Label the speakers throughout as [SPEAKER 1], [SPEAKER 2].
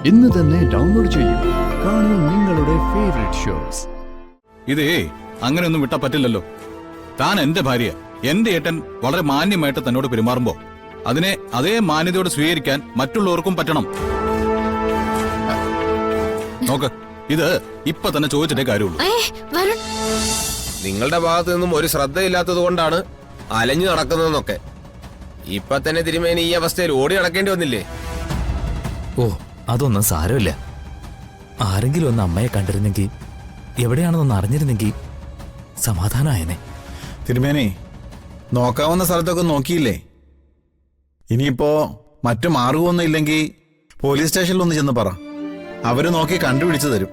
[SPEAKER 1] ഇന്ന് തന്നെ ഡൗൺലോഡ് ചെയ്യൂ. കാണൂ നിങ്ങളുടെ ഫേവറേറ്റ് ഷോസ്.
[SPEAKER 2] ഇതേ അങ്ങനെയൊന്നും വിട്ടാ പറ്റില്ലല്ലോ. താൻ എന്റെ ഭാര്യ, എന്റെ ഏട്ടൻ വളരെ മാന്യമായിട്ട് തന്നോട് പെരുമാറുമ്പോ അതിനെ അതേ മാന്യതയോട് സ്വീകരിക്കാൻ മറ്റുള്ളവർക്കും പറ്റണം. നോക്ക്, ഇത് ഇപ്പൊ തന്നെ ചോദിച്ചിട്ടേ കാര്യമുള്ളൂ.
[SPEAKER 3] നിങ്ങളുടെ ഭാഗത്തു നിന്നും ഒരു ശ്രദ്ധയില്ലാത്തത് കൊണ്ടാണ് അലഞ്ഞു നടക്കുന്നതെന്നൊക്കെ. ഇപ്പൊ തന്നെ തിരുമേനി ഈ അവസ്ഥയിൽ ഓടി നടക്കേണ്ടി വന്നില്ലേ?
[SPEAKER 4] ഓ, അതൊന്നും സാരമില്ല. ആരെങ്കിലും ഒന്ന് അമ്മയെ കണ്ടിരുന്നെങ്കിൽ, എവിടെയാണെന്നൊന്ന് അറിഞ്ഞിരുന്നെങ്കിൽ സമാധാനമായനെ.
[SPEAKER 5] തിരുമേനി, നോക്കാവുന്ന സ്ഥലത്തൊക്കെ നോക്കിയില്ലേ? ഇനിയിപ്പോ മറ്റു മാർഗമൊന്നും ഇല്ലെങ്കിൽ പോലീസ് സ്റ്റേഷനിലൊന്ന് ചെന്ന് പറ. അവര് നോക്കി കണ്ടുപിടിച്ചു തരും.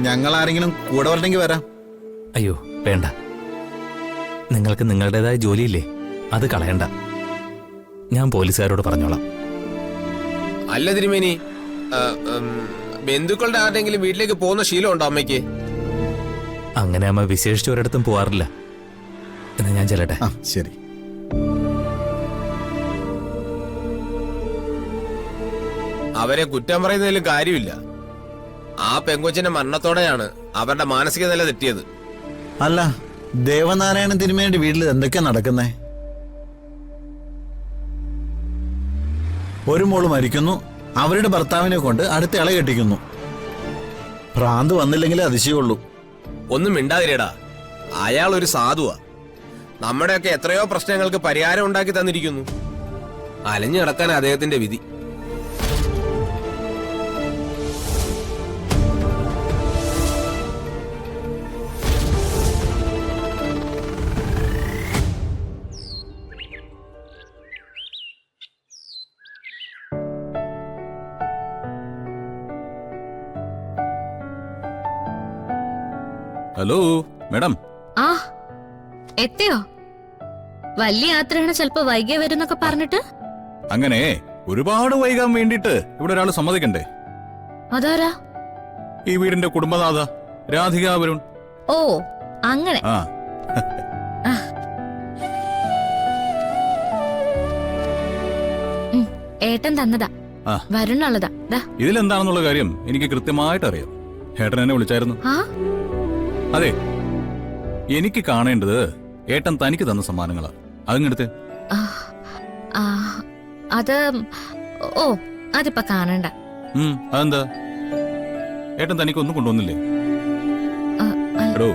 [SPEAKER 5] ഞങ്ങൾ ആരെങ്കിലും കൂടെ വരണമെങ്കിൽ വരാം.
[SPEAKER 4] അയ്യോ വേണ്ട, നിങ്ങൾക്ക് നിങ്ങളുടേതായ ജോലിയില്ലേ, അത് കളയണ്ട. ഞാൻ പോലീസുകാരോട് പറഞ്ഞോളാം.
[SPEAKER 3] അല്ല തിരുമേനി, ബന്ധുക്കളുടെ ആരുടെങ്കിലും വീട്ടിലേക്ക് പോകുന്ന ശീലമുണ്ടോ അമ്മയ്ക്ക്?
[SPEAKER 4] അങ്ങനെ അമ്മ വിശേഷിച്ച് ഒരിടത്തും പോവാറില്ല. എന്നാ ഞാൻ ചെല്ലട്ടെ.
[SPEAKER 5] ശരി.
[SPEAKER 3] അവരെ കുറ്റം പറയുന്നതിലും കാര്യമില്ല. ആ പെങ്കൊച്ചിന്റെ മരണത്തോടെയാണ് അവരുടെ മാനസിക നില തെറ്റിയത്.
[SPEAKER 5] അല്ല, ദേവനാരായണൻ തിരുമേനിയുടെ വീട്ടിൽ എന്തൊക്കെയാ നടക്കുന്നേ? ഒരു മോള് മരിക്കുന്നു, അവരുടെ ഭർത്താവിനെ കൊണ്ട് അടുത്ത ഇള കെട്ടിക്കുന്നു. ഭ്രാന്ത് വന്നില്ലെങ്കിലേ അതിശയുള്ളൂ.
[SPEAKER 3] ഒന്നും മിണ്ടാതിരടാ, അയാൾ ഒരു സാധുവാ. നമ്മുടെയൊക്കെ എത്രയോ പ്രശ്നങ്ങൾക്ക് പരിഹാരം ഉണ്ടാക്കി തന്നിരിക്കുന്നു. അലഞ്ഞു നടക്കാൻ അദ്ദേഹത്തിന്റെ വിധി.
[SPEAKER 2] Hello madam.
[SPEAKER 6] ആ, എത്തിയോ? വലിയ യാത്രയാണ്, ചിലപ്പോ വൈകിയ വരുന്നൊക്കെ പറഞ്ഞിട്ട്.
[SPEAKER 2] അങ്ങനെ ഒരുപാട് വൈകാൻ വേണ്ടിട്ട് ഇവിടെ ഒരാൾ സമ്മതിക്കണ്ടേ?
[SPEAKER 6] അതാരാ?
[SPEAKER 2] ഈ വീടിന്റെ കുടുംബനാഥ രാധിക വരുൺ.
[SPEAKER 6] ഓ, അങ്ങനെ.
[SPEAKER 2] ആ,
[SPEAKER 6] ഏട്ടൻ തന്നതാ, വരുന്നുള്ളതാ.
[SPEAKER 2] ഇതിലെന്താണെന്നുള്ള കാര്യം എനിക്ക് കൃത്യമായിട്ട് അറിയാം. ഏട്ടൻ എന്നെ വിളിച്ചായിരുന്നു. അതെ, എനിക്ക് കാണേണ്ടത് ഏട്ടൻ തനിക്ക് തന്ന സമ്മാനങ്ങളാ. അതിങ്ങടുത്ത്.
[SPEAKER 6] അത് ഓ, അതിപ്പോ കാണണ്ട.
[SPEAKER 2] അതെന്താ? ഏട്ടൻ തനിക്കൊന്നും കൊണ്ടുവന്നില്ലേ? എടോ,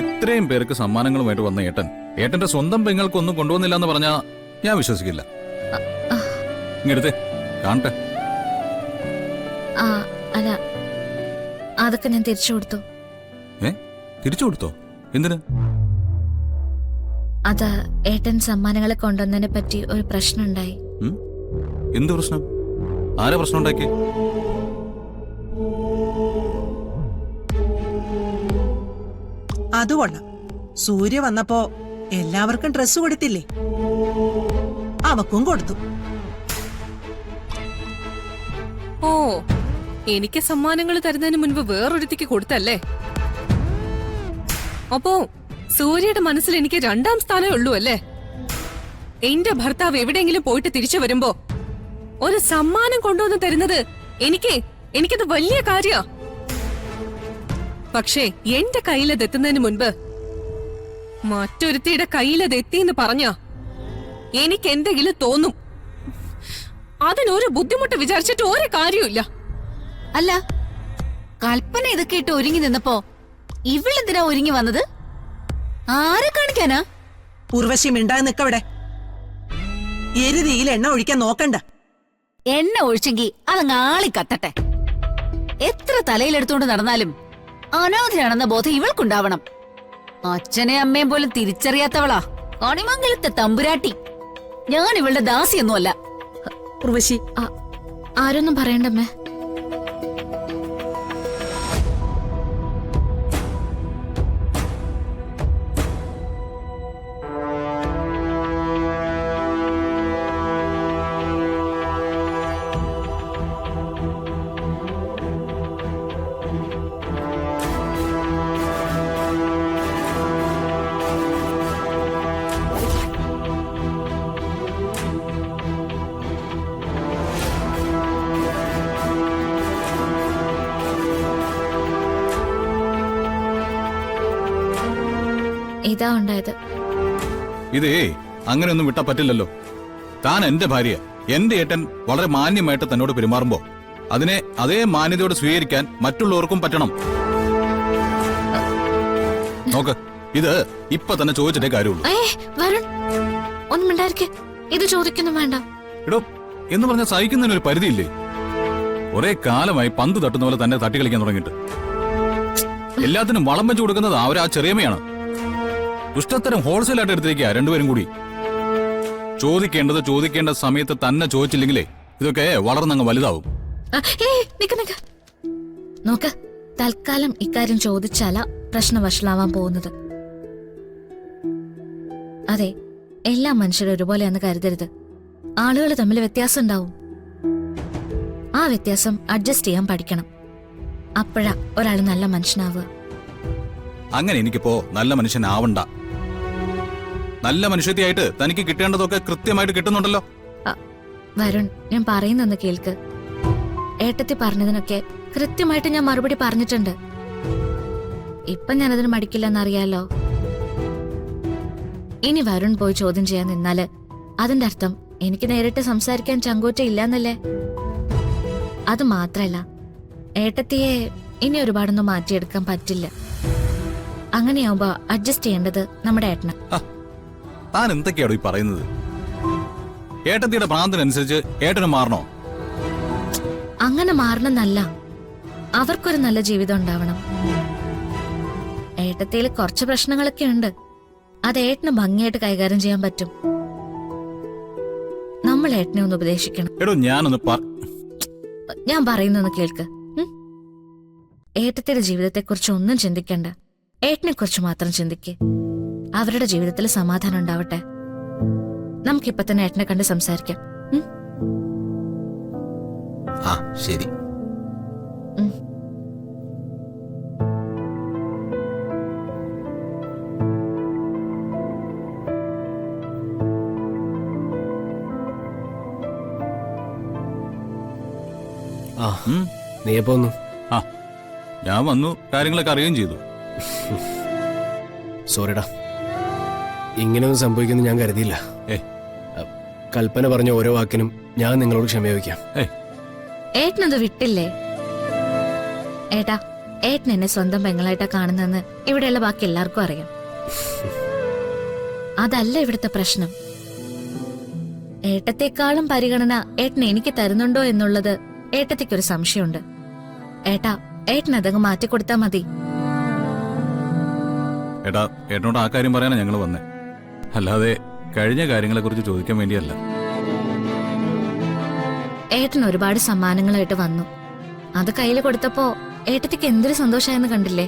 [SPEAKER 2] ഇത്രയും പേർക്ക് സമ്മാനങ്ങളുമായിട്ട് വന്ന ഏട്ടൻ ഏട്ടന്റെ സ്വന്തം പെങ്ങൾക്കൊന്നും കൊണ്ടുവന്നില്ല എന്ന് പറഞ്ഞാ ഞാൻ വിശ്വസിക്കില്ല. ഇങ്ങടുത്ത് കാണട്ടെ.
[SPEAKER 6] അല്ല, അതൊക്കെ ഞാൻ തിരിച്ചു കൊടുത്തു.
[SPEAKER 2] തിരിച്ചു കൊടുത്തോ? എന്തിന്?
[SPEAKER 6] അത് ഏട്ടൻ സമ്മാനങ്ങളെ കൊണ്ടുവന്നതിനെ പറ്റി ഒരു പ്രശ്നം ഉണ്ടായി.
[SPEAKER 2] എന്ത് പ്രശ്നം? ആരാ പ്രശ്നം ഉണ്ടാക്കി?
[SPEAKER 7] അതുകൊള്ളാം. സൂര്യ വന്നപ്പോ എല്ലാവർക്കും ഡ്രസ് കൊടുത്തില്ലേ? അവക്കും കൊടുത്തു.
[SPEAKER 8] ഓ, എനിക്ക് സമ്മാനങ്ങൾ തരുന്നതിന് മുൻപ് വേറൊരുത്തിക്ക് കൊടുത്തല്ലേ? അപ്പോ സൂര്യയുടെ മനസ്സിൽ എനിക്ക് 2ാം സ്ഥാനമേ ഉള്ളൂ അല്ലേ? എന്റെ ഭർത്താവ് എവിടെയെങ്കിലും പോയിട്ട് തിരിച്ചു വരുമ്പോ ഒരു സമ്മാനം കൊണ്ടുവന്ന് തരുന്നത് എനിക്കത് വലിയ കാര്യാ. പക്ഷേ എന്റെ കയ്യിലതെത്തുന്നതിന് മുൻപ് മറ്റൊരുത്തിയുടെ കയ്യിലതെത്തിന്ന് പറഞ്ഞാ എനിക്ക് എന്തെങ്കിലും തോന്നും. അതിനൊരു ബുദ്ധിമുട്ട് വിചാരിച്ചിട്ട് ഒരു കാര്യമില്ല.
[SPEAKER 9] അല്ല, കൽപ്പന ഇതൊക്കെ ഇട്ട് ഒരുങ്ങി നിന്നപ്പോ ഇവളെന്തിനാ ഒരുങ്ങി വന്നത്? ആരെ കാണിക്കാനാ?
[SPEAKER 7] ഉർവശി മിണ്ടാതെ നിക്കവിടെ. എരുതിയിൽ എണ്ണ ഒഴിക്കാൻ നോക്കണ്ട.
[SPEAKER 9] എണ്ണ ഒഴിച്ചെങ്കി അതങ്ങ് ആളി കത്തട്ടെ. എത്ര തലയിലെടുത്തോണ്ട് നടന്നാലും അനാഥയാണെന്ന ബോധം ഇവൾക്കുണ്ടാവണം. അച്ഛനെ അമ്മയും പോലും തിരിച്ചറിയാത്തവളാ കണിമംഗലത്തെ തമ്പുരാട്ടി. ഞാൻ ഇവളുടെ ദാസിയൊന്നുമല്ല.
[SPEAKER 6] ഉർവശി, ആരൊന്നും പറയണ്ടമ്മേ. ഇതാ ഉണ്ടായത്.
[SPEAKER 2] ഇതേ അങ്ങനെയൊന്നും വിട്ടാ പറ്റില്ലല്ലോ. താൻ എന്റെ ഭാര്യ, എന്റെ ഏട്ടൻ വളരെ മാന്യമായിട്ട് തന്നോട് പെരുമാറുമ്പോ അതിനെ അതേ മാന്യതയോട് സ്വീകരിക്കാൻ മറ്റുള്ളവർക്കും പറ്റണം. നോക്ക്, ഇത് ഇപ്പൊ തന്നെ ചോദിച്ചിട്ടേ കാര്യമുള്ളൂ.
[SPEAKER 6] വരുൺ, ഒന്നും മിണ്ടായിരിക്കെ. ഇത് ചോദിക്കുന്നു വേണ്ട.
[SPEAKER 2] എടോ, എന്ന് പറഞ്ഞാൽ സഹിക്കുന്നതിന് ഒരു പരിധിയില്ലേ? ഒരേ കാലമായി പന്ത് തട്ടുന്ന പോലെ തന്നെ തട്ടി കളിക്കാൻ തുടങ്ങിയിട്ട് എല്ലാത്തിനും വളം വെച്ചു കൊടുക്കുന്നത് അവരാ ചെറിയമ്മയാണ്. ദുഷ്ടത്തരം ഹോൾസെയിലായിട്ട് എടുത്തിരിക്കുക രണ്ടുപേരും കൂടി. ചോദിക്കേണ്ട സമയത്ത് തന്നെ ചോദിച്ചില്ലെങ്കിലേ ഇതൊക്കെ വളർന്നങ്ങ് വലുതാവും.
[SPEAKER 6] നോക്ക്, തൽക്കാലം ഇക്കാര്യം ചോദിച്ചാല പ്രശ്നം വഷളാവാൻ പോകുന്നത്. അതെ, എല്ലാ മനുഷ്യരും ഒരുപോലെയാന്ന് കരുതരുത്. ആളുകൾ തമ്മിൽ വ്യത്യാസം ഉണ്ടാവും. ആ വ്യത്യാസം അഡ്ജസ്റ്റ് ചെയ്യാൻ പഠിക്കണം. അപ്പോഴാ ഒരാൾ നല്ല മനുഷ്യനാവുക.
[SPEAKER 2] അങ്ങനെ എനിക്കിപ്പോ നല്ല മനുഷ്യനാവണ്ട. നല്ല മനുഷ്യത്തെയായിട്ട് തനിക്ക് കിട്ടേണ്ടതൊക്കെ കൃത്യമായിട്ട് കിട്ടുന്നുണ്ടല്ലോ.
[SPEAKER 6] വരുൺ, ഞാൻ പറയുന്നൊന്ന് കേൾക്ക്. ഏട്ടത്തി പറഞ്ഞതിനൊക്കെ കൃത്യമായിട്ട് ഞാൻ മറുപടി പറഞ്ഞിട്ടുണ്ട്. ഇപ്പൊ ഞാനതിന് മടിക്കില്ലെന്നറിയാലോ. ഇനി വരുൺ പോയി ചോദ്യം ചെയ്യാൻ നിന്നാല് അതിന്റെ അർത്ഥം എനിക്ക് നേരിട്ട് സംസാരിക്കാൻ ചങ്കൂറ്റ ഇല്ലാന്നല്ലേ. അത് മാത്രല്ല, ഏട്ടത്തിയെ ഇനി ഒരുപാടൊന്നും മാറ്റിയെടുക്കാൻ പറ്റില്ല. അങ്ങനെയാവുമ്പോ അഡ്ജസ്റ്റ് ചെയ്യേണ്ടത് നമ്മുടെ ഏട്ടന്.
[SPEAKER 2] താൻ എന്തൊക്കെയാണോ ഈ പറയുന്നത്? ഏട്ടത്തിയുടെ പ്രാന്തിനനുസരിച്ച് ഏട്ടന് മാറണോ?
[SPEAKER 6] അങ്ങനെ മാറണമെന്നല്ല, അവർക്കൊരു നല്ല ജീവിതം ഉണ്ടാവണം. ഏട്ടത്തിയിൽ കുറച്ച് പ്രശ്നങ്ങളൊക്കെ ഉണ്ട്. അത് ഏട്ടന് ഭംഗിയായിട്ട് കൈകാര്യം ചെയ്യാൻ പറ്റും. നമ്മൾ ഏട്ടനെ ഒന്ന് ഉപദേശിക്കണം.
[SPEAKER 2] എടോ,
[SPEAKER 6] ഞാൻ പറയുന്നൊന്ന് കേൾക്ക്. ഏട്ടത്തിയുടെ ജീവിതത്തെക്കുറിച്ച് ഒന്നും ചിന്തിക്കണ്ട. ഏട്ടനെ കുറിച്ച് മാത്രം ചിന്തിക്ക്. അവരുടെ ജീവിതത്തിൽ സമാധാനം ഉണ്ടാവട്ടെ. നമുക്കിപ്പൊ തന്നെ ഏട്ടനെ കണ്ട് സംസാരിക്കാം.
[SPEAKER 3] ആ ശരി.
[SPEAKER 10] നീ എപ്പോ വന്നു?
[SPEAKER 2] ഞാൻ വന്നു, കാര്യങ്ങളൊക്കെ അറിയുകയും ചെയ്തു.
[SPEAKER 10] സോറിടാ, ഇങ്ങനെയൊന്നും സംഭവിക്കുമെന്ന് ഞാൻ കരുതിയില്ല. കൽപ്പന പറഞ്ഞ ഓരോ വാക്കിനും ഞാൻ നിങ്ങളോട് ക്ഷമ ചോദിക്കാം.
[SPEAKER 6] ഏട്ടനത് വിട്ടില്ലേ? ഏട്ടാ, ഏട്ടൻ എന്നെ സ്വന്തം പെങ്ങളായിട്ടാ കാണുന്നെന്ന് ഇവിടെയുള്ള ബാക്കി എല്ലാവർക്കും അറിയാം. അതല്ല ഇവിടുത്തെ പ്രശ്നം. ഏട്ടത്തെക്കാളും പരിഗണന ഏട്ടൻ എനിക്ക് തരുന്നുണ്ടോ എന്നുള്ളത് ഏട്ടത്തിക്കൊരു സംശയമുണ്ട്. ഏട്ടാ, ഏട്ടൻ അതങ്ങ് മാറ്റിക്കൊടുത്താ മതി.
[SPEAKER 2] ഏട്ടാ, ഏട്ടനോട് ആ കാര്യം പറയാനാ ഞങ്ങൾ വന്നേ, അല്ലാതെ കഴിഞ്ഞ കാര്യങ്ങളെ കുറിച്ച് ചോദിക്കാൻ വേണ്ടിയല്ല.
[SPEAKER 6] ഏട്ടൻ ഒരുപാട് സമ്മാനങ്ങളായിട്ട് വന്നു. അത് കയ്യിൽ കൊടുത്തപ്പോ ഏട്ടത്തിക്ക് എന്തൊരു സന്തോഷമായെന്ന് കണ്ടില്ലേ?